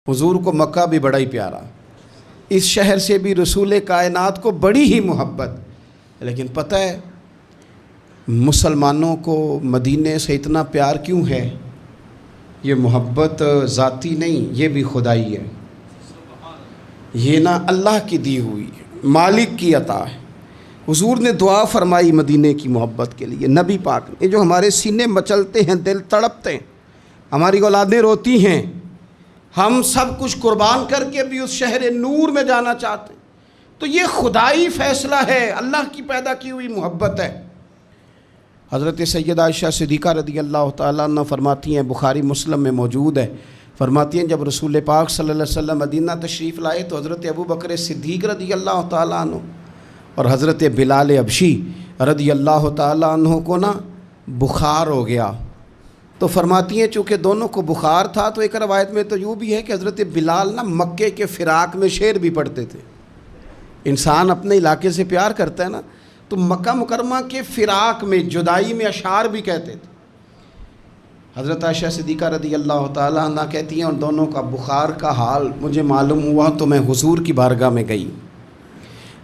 حضور کو مکہ بھی بڑا ہی پیارا، اس شہر سے بھی رسول کائنات کو بڑی ہی محبت، لیکن پتہ ہے مسلمانوں کو مدینے سے اتنا پیار کیوں ہے؟ یہ محبت ذاتی نہیں، یہ بھی خدائی ہے، یہ نہ اللہ کی دی ہوئی مالک کی عطا ہے۔ حضور نے دعا فرمائی مدینے کی محبت کے لیے، نبی پاک نے، جو ہمارے سینے مچلتے ہیں، دل تڑپتے ہیں، ہماری اولادیں روتی ہیں، ہم سب کچھ قربان کر کے بھی اس شہر نور میں جانا چاہتے ہیں، تو یہ خدائی فیصلہ ہے، اللہ کی پیدا کی ہوئی محبت ہے۔ حضرت سیدہ عائشہ صدیقہ رضی اللہ تعالیٰ عنہ فرماتی ہیں، بخاری مسلم میں موجود ہے، فرماتی ہیں جب رسول پاک صلی اللہ علیہ وسلم مدینہ تشریف لائے تو حضرت ابو بکر صدیق رضی اللہ تعالیٰ عنہ اور حضرت بلال حبشی رضی اللہ تعالیٰ عنہ کو نا بخار ہو گیا، تو فرماتی ہیں چونکہ دونوں کو بخار تھا تو ایک روایت میں تو یوں بھی ہے کہ حضرت بلال نا مکے کے فراق میں شعر بھی پڑھتے تھے۔ انسان اپنے علاقے سے پیار کرتا ہے نا، تو مکہ مکرمہ کے فراق میں، جدائی میں اشعار بھی کہتے تھے۔ حضرت عائشہ صدیقہ رضی اللہ تعالیٰ عنہ کہتی ہیں ان دونوں کا بخار کا حال مجھے معلوم ہوا تو میں حضور کی بارگاہ میں گئی،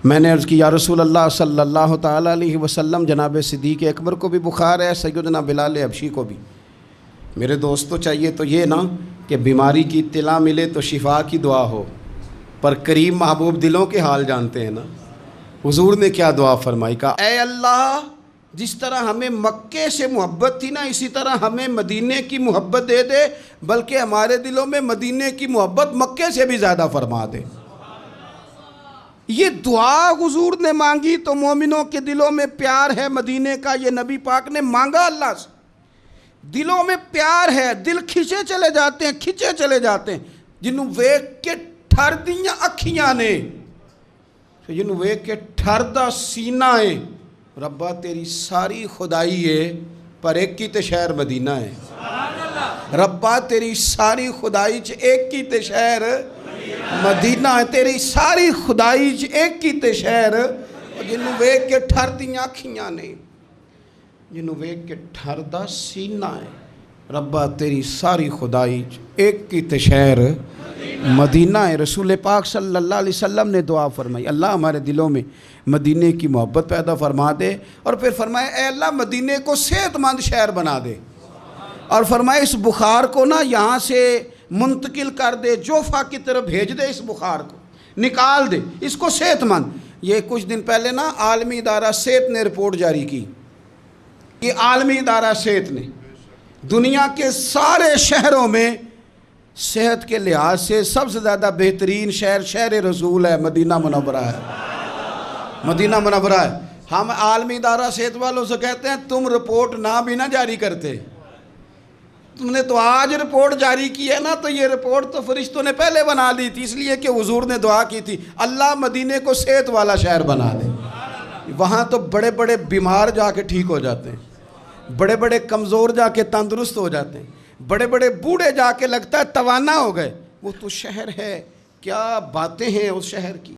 میں نے عرض کی یا رسول اللہ صلی اللہ تعالیٰ علیہ وسلم، جناب صدیق اکبر کو بھی بخار ہے، سیدنا بلال حبشی کو بھی، میرے دوستو چاہیے تو یہ نا کہ بیماری کی اطلاع ملے تو شفا کی دعا ہو، پر کریم محبوب دلوں کے حال جانتے ہیں نا۔ حضور نے کیا دعا فرمائی، کہا اے اللہ جس طرح ہمیں مکے سے محبت تھی نا، اسی طرح ہمیں مدینے کی محبت دے دے، بلکہ ہمارے دلوں میں مدینے کی محبت مکے سے بھی زیادہ فرما دے۔ یہ دعا حضور نے مانگی تو مومنوں کے دلوں میں پیار ہے مدینے کا، یہ نبی پاک نے مانگا اللہ سے، دلوں میں پیار ہے، دل کھچے چلے جاتے ہیں جنہوں ویک کے ٹھر دیاں اکھیاں نے، جنہوں ویک کے ٹھر دا سینہ ہے، ربا تیری ساری خدائی ہے پر ایک کی تے شہر مدینہ ہے، ربا تیری ساری خدائی چ ایک کی تے شہر مدینہ ہے، تیری ساری خدائی چ ایک کی تے شہر، جنہوں ویک کے ٹھر دیاں اکھیاں نے، جنہوں ویک کے ٹھر دا سینہ ہے، ربا تیری ساری خدائی چ ایک کی تے شہر مدینہ ہے۔ رسول پاک صلی اللہ علیہ وسلم نے دعا فرمائی، اللہ ہمارے دلوں میں مدینے کی محبت پیدا فرما دے، اور پھر فرمائے اے اللہ مدینے کو صحت مند شہر بنا دے، اور فرمائے اس بخار کو نا یہاں سے منتقل کر دے، جوفا کی طرف بھیج دے، اس بخار کو نکال دے، اس کو صحت مند۔ یہ کچھ دن پہلے نا عالمی ادارہ صحت نے رپورٹ جاری کی، یہ عالمی ادارہ صحت نے دنیا کے سارے شہروں میں صحت کے لحاظ سے سب سے زیادہ بہترین شہر رسول ہے، مدینہ منورہ ہے، مدینہ منورہ ہے۔ ہم عالمی ادارہ صحت والوں سے کہتے ہیں تم رپورٹ نہ بھی نہ جاری کرتے، تم نے تو آج رپورٹ جاری کی ہے نا، تو یہ رپورٹ تو فرشتوں نے پہلے بنا لی تھی، اس لیے کہ حضور نے دعا کی تھی اللہ مدینے کو صحت والا شہر بنا دے۔ وہاں تو بڑے بڑے بیمار جا کے ٹھیک ہو جاتے ہیں، بڑے بڑے کمزور جا کے تندرست ہو جاتے ہیں، بڑے بڑے بوڑھے جا کے لگتا ہے توانا ہو گئے۔ وہ تو شہر ہے، کیا باتیں ہیں اس شہر کی۔